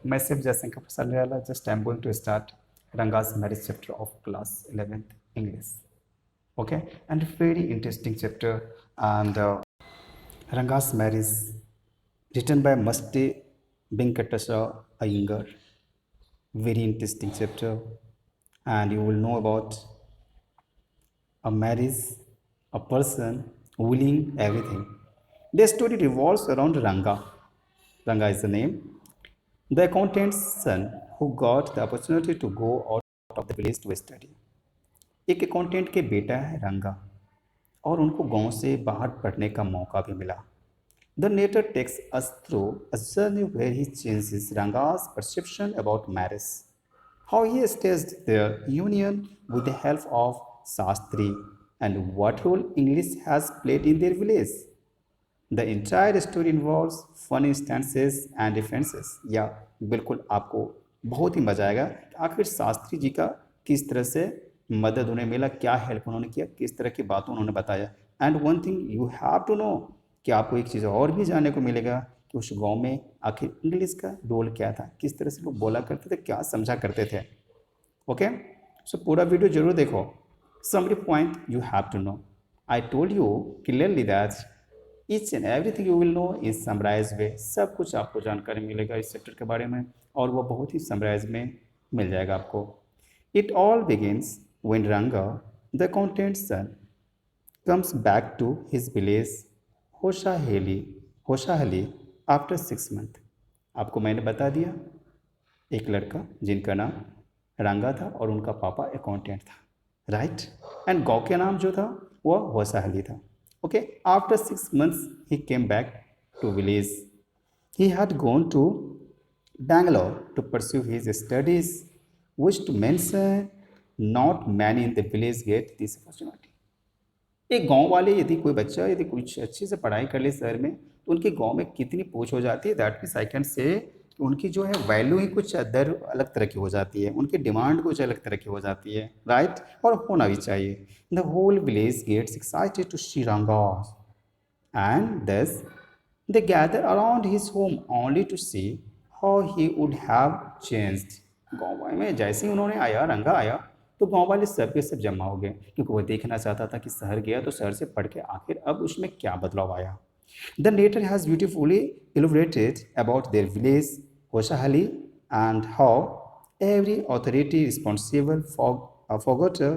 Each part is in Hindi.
myself Jaishankar Prasad Nirala. Just I'm going to start Ranga's marriage chapter of class 11th English. Okay, and very interesting chapter. And Ranga's marriage, written by Musti Venkatasha Iyengar. Very interesting chapter, and you will know about a marriage, a person willing everything. The story revolves around Ranga. Ranga is the name. The accountant's son who got the opportunity to go out of the village to study. एक अकाउंटेंट के बेटा है रंगा और उनको गांव से बाहर पढ़ने का मौका भी मिला. The narrator takes us through a journey where he changes Ranga's perception about marriage, how he staged their union with the help of Shastri, and what role English has played in their village. The entire story involves fun instances and differences. या बिल्कुल आपको बहुत ही मजा आएगा कि आखिर शास्त्री जी का किस तरह से मदद उन्हें मिला, क्या हेल्प उन्होंने किया, किस तरह की बातों उन्होंने बताया. And one thing you have to know कि आपको एक चीज़ और भी जानने को मिलेगा कि उस गांव में आखिर इंग्लिश का रोल क्या था, किस तरह से लोग बोला करते थे, क्या समझा करते थे. ओके, सो पूरा वीडियो जरूर देखो. Summary point you have to know. I told you clearly that each and everything you will know in summarise way. सब कुछ आपको जानकारी मिलेगा इस चैप्टर के बारे में और वो बहुत ही समराइज में मिल जाएगा आपको. It all begins when Ranga the accountant son comes back to his village Hosahalli after 6 months. आपको मैंने बता दिया एक लड़का जिनका नाम रंगा था और उनका पापा अकाउंटेंट था, राइट. एंड गाँव का नाम जो था वह होशाहली था. Okay, after 6 months, he came back to village. He had gone to Bangalore to pursue his studies, which to mention, not many in the village get this opportunity. एक गांव वाले यदि कोई बच्चा यदि कुछ अच्छे से पढ़ाई कर ले शहर में तो उनके गांव में कितनी पूछ हो जाती है. That means I can say उनकी जो है वैल्यू ही कुछ अदर अलग तरह की हो जाती है, उनकी डिमांड कुछ अलग तरह की हो जाती है, राइट. और होना भी चाहिए. The whole village gets excited to see Ranga and thus they gather around his home only to see how he would have changed. गाँव में जैसे ही उन्होंने आया, रंगा आया, तो गांव वाले सब के सब जमा हो गए क्योंकि वो देखना चाहता था कि शहर गया तो शहर से पढ़ के आखिर अब उसमें क्या बदलाव आया. The narrator has beautifully elaborated about their village, Hoshahali, and how every authority responsible for water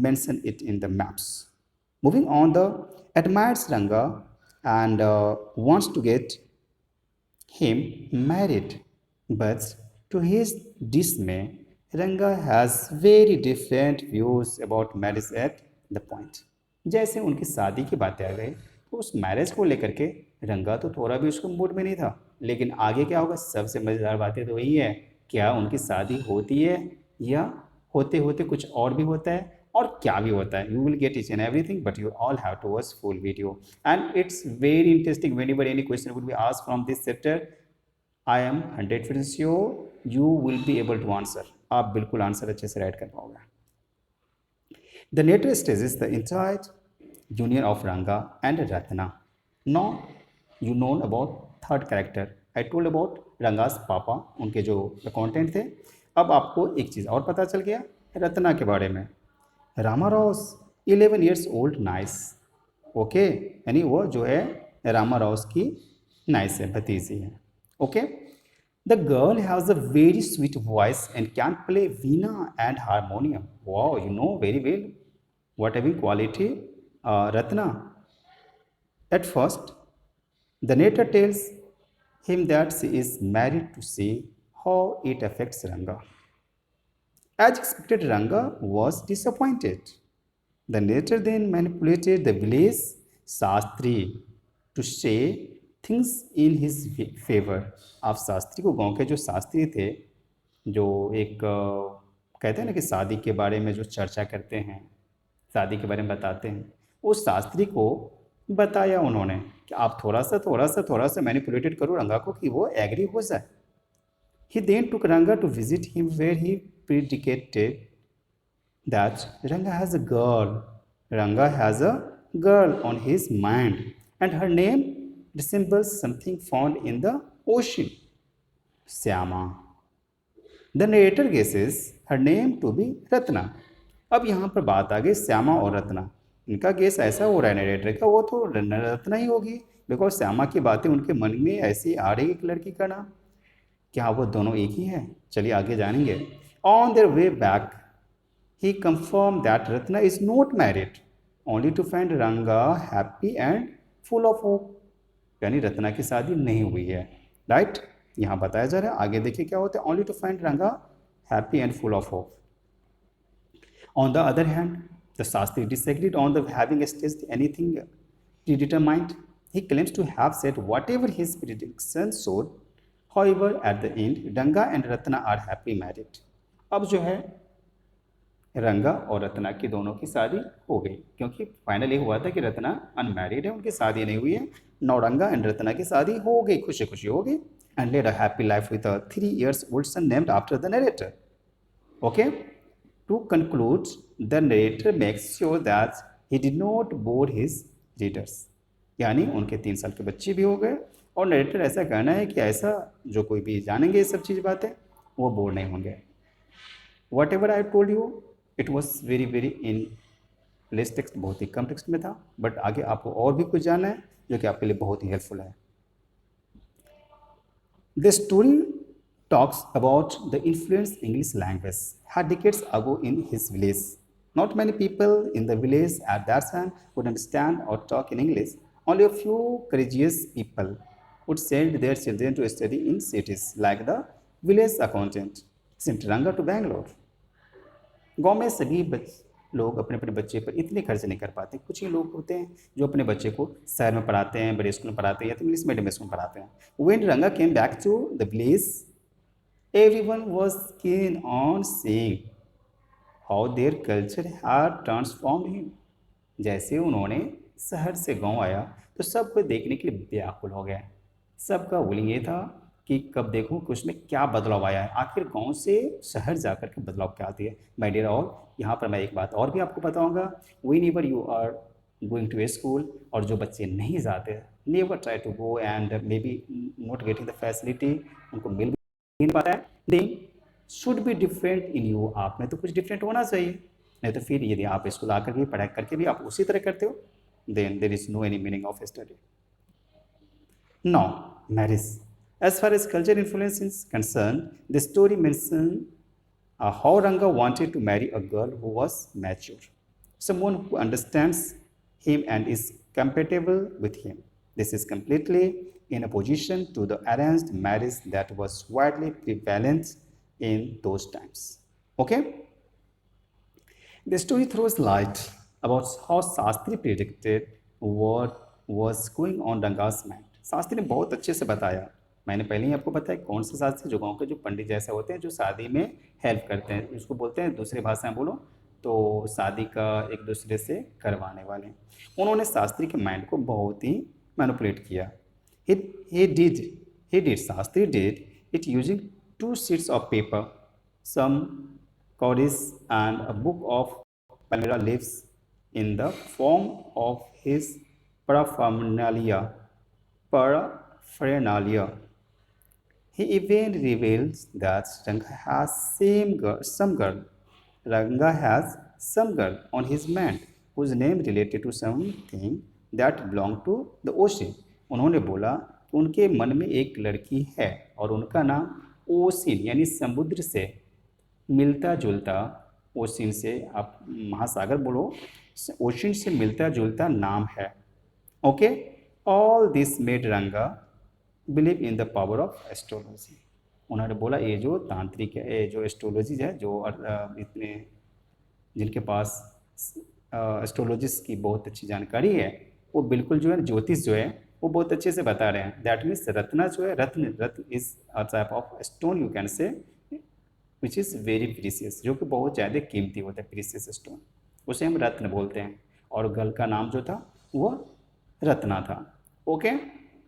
mentioned it in the maps. Moving on, the admires Ranga and wants to get him married, but to his dismay, Ranga has very different views about marriage at the point. जैसे उनकी शादी की बातें आ गई तो उस मैरिज को लेकर के रंगा तो थोड़ा भी उसको मूड में नहीं था. लेकिन आगे क्या होगा, सबसे मज़ेदार बातें तो वही है, क्या उनकी शादी होती है या होते होते कुछ और भी होता है और क्या भी होता है. You will get each and everything but you all have to watch full video and it's very interesting. Whenever any question would be asked from this chapter, I am 100% sure you will be able to answer. आप बिल्कुल आंसर अच्छे से राइट कर पाओगे. The narrator stages the entire union of Ranga and Ratna. Now you know about third character. I told about Ranga's पापा, उनके जो अकाउंटेंट थे. अब आपको एक चीज़ और पता चल गया रत्ना के बारे में. Rama Rouse 11 years old nice. Okay, यानी वो जो है रामा राउस की नाइस है, भतीजी है. Okay, the girl has a very sweet voice and can play Veena and harmonium. Wow, you know very well what having quality Ratna. At first, the narrator tells him that she is married to see how it affects Ranga. As expected, Ranga was disappointed. The narrator then manipulated the village Shastri to say things in his favor. आप शास्त्री को, गांव के जो शास्त्री थे, जो एक कहते हैं ना कि शादी के बारे में जो चर्चा करते हैं, शादी के बारे में बताते हैं, उस शास्त्री को बताया उन्होंने कि आप थोड़ा सा मैनिपुलेटेड करो रंगा को कि वो एग्री हो जाए. ही then took Ranga to visit him where he predicated that Ranga has a girl on his mind and her name resembles something found in the ocean. Shyama. The narrator guesses her name to be Ratna. अब यहाँ पर बात आ गई श्यामा और रत्ना। इनका गेस ऐसा हो रहा है नरेटर का, वो तो रत्ना ही होगी, बिकॉज श्यामा की बातें उनके मन में ऐसी आ रही एक लड़की का नाम। क्या वो दोनों एक ही है? चलिए आगे जानेंगे। On their way back he confirmed that Ratna is not married, only to find Ranga happy and full of hope। यानी रत्ना की शादी नहीं हुई है, राइट? यहाँ बताया जा रहा है, आगे देखिए क्या होता है। ओनली टू फाइंड रंगा happy and full of hope. On the other hand, the Shastri disagreed on the having staged anything predetermined. He claims to have said whatever his predictions showed. However, at the end, Ranga and Ratna are happy married। अब जो है रंगा और रत्ना की दोनों की शादी हो गई, क्योंकि फाइनल ये हुआ था कि रत्ना अनमैरिड है, उनकी शादी नहीं हुई है। नौ रंगा एंड रत्ना की शादी हो गई, खुशी खुशी हो गई। And led a happy life with a 3 years old son named after the narrator। Okay, to conclude the narrator makes sure that he did not bore his readers. यानी उनके 3 साल के बच्चे भी हो गए, और नरेटर ऐसा कहना है कि ऐसा जो कोई भी जानेंगे ये सब चीज़ बातें, वो बोर नहीं होंगे। What ever I told you, it was very very in less text, बहुत ही कम टेक्स्ट में था, बट आगे आपको और भी कुछ जानना है जो कि आपके लिए बहुत ही हेल्पफुल है। The story talks about the influence English language had decades ago in his village। Not many people in the village at that time would understand or talk in English। Only a few courageous people would send their children to study in cities, like the village accountant sent Ranga to Bangalore। गांव में सभी लोग अपने अपने बच्चे पर इतने खर्च नहीं कर पाते। कुछ ही लोग होते हैं जो अपने बच्चे को शहर में पढ़ाते हैं, बड़े स्कूल में पढ़ाते हैं, या तो इंग्लिश मीडियम स्कूल में पढ़ाते हैं। When Ranga came back to the village, everyone was keen on seeing how their culture had transformed him। जैसे उन्होंने शहर से गांव आया तो सबको देखने के लिए व्याकुल हो गया। सबका विलिंग ये था कि कब देखूं कि उसमें क्या बदलाव आया है, आखिर गांव से शहर जाकर के बदलाव क्या आती है। माय डियर ऑल, यहाँ पर मैं एक बात और भी आपको बताऊंगा। Whenever you are going to a school, और जो बच्चे नहीं जाते, never try to go and maybe not getting the facility, उनको मिल भी नहीं पाता है, then should be different in you. आप में तो कुछ डिफरेंट होना चाहिए, नहीं तो फिर यदि आप स्कूल आकर के पढ़ाई करके भी आप उसी तरह करते हो, then there is no any meaning of study. Now, marriage. As far as culture influence is concerned, the story mentions how Ranga wanted to marry a girl who was mature, someone who understands him and is compatible with him। This is completely in opposition to the arranged marriage that was widely prevalent in those times। Okay? The story throws light about how Shastri predicted what was going on Ranga's mind। Shastri ने बहुत अच्छे से बताया। मैंने पहले ही आपको बताया कौन से शास्त्री, जो गांव के जो पंडित जैसे होते हैं, जो शादी में हेल्प करते हैं, उसको बोलते हैं, दूसरी भाषा में बोलो तो शादी का एक दूसरे से करवाने वाले। उन्होंने शास्त्री के माइंड को बहुत ही मैनिपुलेट किया। he did Shastri did it using 2 sheets of paper, some cowries and a book of palmyra leaves in the form of his paraphernalia। He even reveals that Ranga has some girl on his mind whose name related to something that belonged to the ocean। उन्होंने बोला कि उनके मन में एक लड़की है और उनका नाम ओशिन यानी समुद्र से मिलता जुलता, ओशिन से आप महासागर बोलो, ओशिन से मिलता जुलता नाम है। ओके, ऑल दिस मेड रंगा believe in the power of astrology. उन्होंने बोला ये जो तांत्रिक है, ये जो एस्ट्रोलॉजी है, जो इतने जिनके पास एस्ट्रोलॉजिस्ट की बहुत अच्छी जानकारी है, वो बिल्कुल जो है ज्योतिष जो है वो बहुत अच्छे से बता रहे हैं। दैट मीन्स रत्ना जो है, ratna is a type of stone you can say, which is very precious, जो कि बहुत ज़्यादा कीमती होता है, प्रीसियस स्टोन, उसे हम रत्न बोलते हैं। और गल का नाम जो था वो रत्ना था। ओके,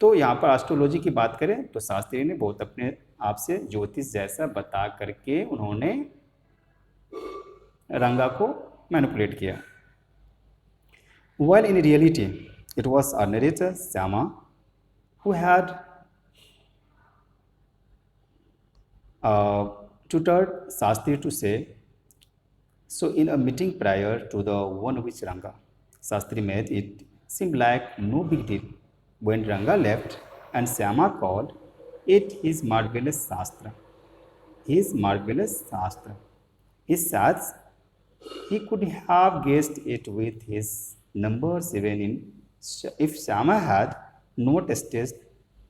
तो यहाँ पर एस्ट्रोलॉजी की बात करें तो शास्त्री ने बहुत अपने आप से ज्योतिष जैसा बता करके उन्होंने रंगा को मैनिपुलेट किया। While in reality it was our narrator Syama who had tutored Shastri to say, so in a meeting prior to the one which Ranga, Shastri made it seem like no big deal. When Ranga left and Syama called it his marvelous Shastra. His marvelous Shastra. He says he could have guessed it with his numbers even in if Syama had not tested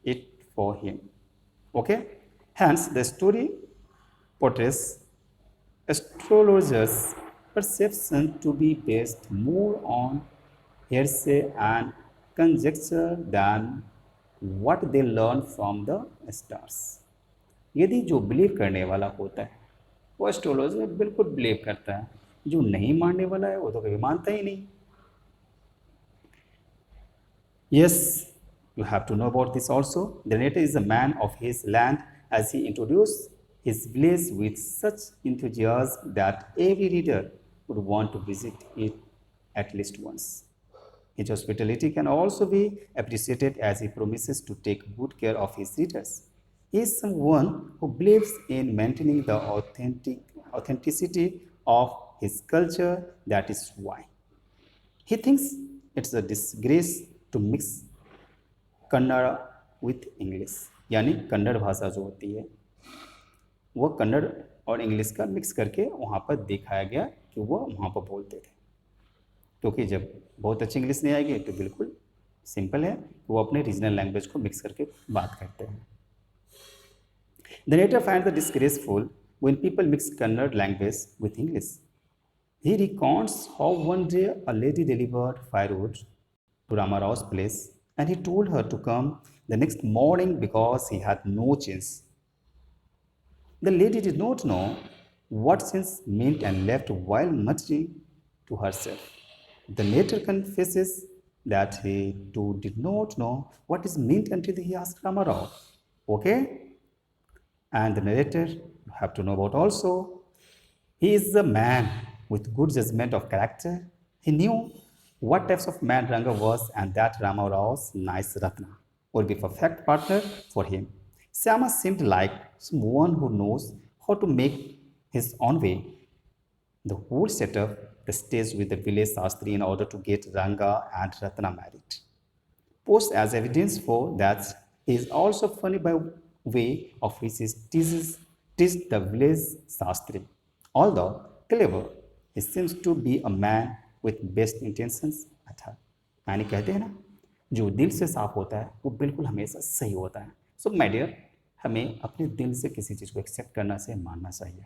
it for him. Okay? Hence, the story portrays astrologers' perception to be based more on hearsay and conjecture than what they learn from the stars. यदि जो बिलीव करने वाला होता है वो एस्ट्रोलॉजी में बिल्कुल बिलीव करता है, जो नहीं मानने वाला है वो तो कभी मानता ही नहीं. Yes, you have to know about this also. The narrator is a man of his land as he introduced his village with such enthusiasm that every reader would want to visit it at least once. His hospitality can also be appreciated as he promises to take good care of his readers. He is someone who believes in maintaining the authenticity of his culture. That is why he thinks it's a disgrace to mix Kannada with English, यानी कन्नड़ भाषा जो होती है वो कन्नड़ और इंग्लिश का मिक्स करके वहाँ पर दिखाया गया कि वो वहाँ पर बोलते थे, क्योंकि जब बहुत अच्छी इंग्लिश नहीं आएगी तो बिल्कुल सिंपल है वो अपने रीजनल लैंग्वेज को मिक्स करके बात करते हैं. The narrator find the disgraceful when people mix Kannada language with English. He recounts how one day a lady delivered firewood to Ramarao's place and he told her to come the next morning because he had no chance. The lady did not know what chance meant and left while muttering to herself. The latter confesses that he too did not know what is meant until he asked Ramarao. Okay? And the narrator, you have to know about also, he is a man with good judgment of character. He knew what types of man Ranga was and that Ramarao's nice Ratna would be a perfect partner for him. Syama seemed like someone who knows how to make his own way. The whole setup, the stage with the village Shastri in order to get Ranga and Ratna married. Post as evidence for that he is also funny by way of which he teases the village Shastri. Although clever, he seems to be a man with best intentions at heart. यानी कहते हैं ना, जो दिल से साफ होता है वो बिल्कुल हमेशा सही होता है. सो माय डियर, हमें अपने दिल से किसी चीज़ को एक्सेप्ट करना से मानना चाहिए.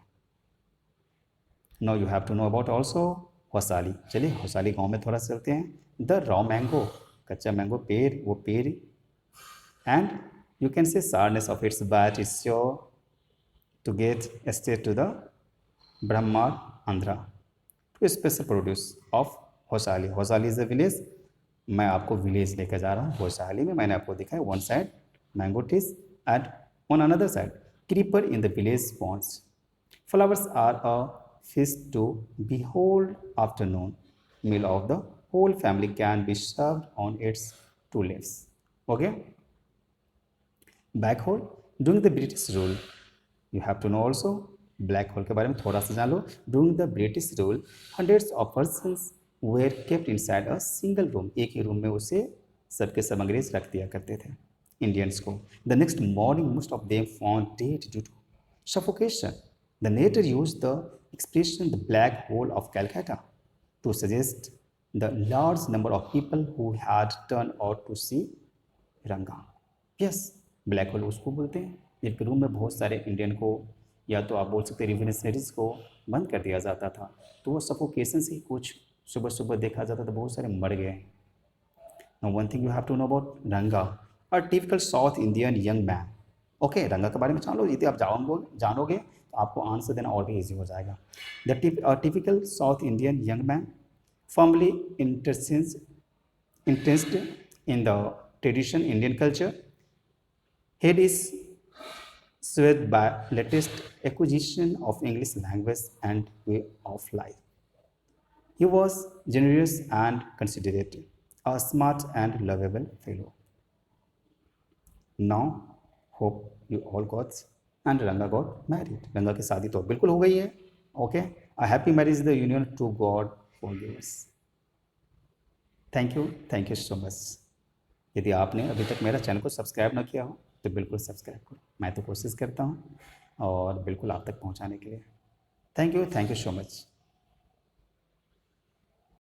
Now you have to know about also Hosahalli. चलिए होसाली गांव में थोड़ा चलते हैं. द रॉ मैंगो, कच्चा मैंगो पेड़, वो पेड़ and you can say sourness of its bite is sure to get straight to the Brahma Andhra to special produce of Hosahalli. Hosahalli is a village. मैं आपको विलेज लेकर जा रहा हूँ. होसाली में मैंने आपको दिखाया one side mango trees and on another side creeper in the village ponds. Flowers are a feast to behold. Afternoon meal of the whole family can be served on its two leaves. Okay. Black hole during the British rule, you have to know also black hole के बारे में थोड़ा सा जान लो. During the British rule, hundreds of persons were kept inside a single room. एक ही रूम में उसे सबके सब अंग्रेज रख दिया करते थे इंडियंस को. The next morning, most of them found dead due to suffocation. The narrator used the expression the black hole of Calcutta to suggest the large number of people who had turned out to see Ranga. Yes, black hole उसको बोलते हैं जिनके रूम में बहुत सारे इंडियन को या तो आप बोल सकते हैं रिवोल्यूशनरीज को बंद कर दिया जाता था, तो वो सफोकेशन से कुछ सुबह सुबह देखा जाता था बहुत सारे मर गए. Now one thing you have to know about Ranga, a typical South Indian young man. Okay, रंगा के बारे में जान लो. यदि आप जानोगे तो आपको आंसर देना और भी ईजी हो जाएगा. The typical south Indian young man firmly interested in the tradition Indian culture. Head is swayed by latest acquisition of English language and way of life. He was generous and considerate, a smart and lovable fellow. Now, hope you all got and Ranga got married. Ranga की शादी तो बिल्कुल हो गई है। Okay, a happy marriage the union to god forgives. Thank you so much. यदि आपने अभी तक मेरा चैनल को सब्सक्राइब ना किया हो तो बिल्कुल सब्सक्राइब करो। मैं तो कोशिश करता हूँ और बिल्कुल आप तक पहुँचाने के लिए। Thank you so much.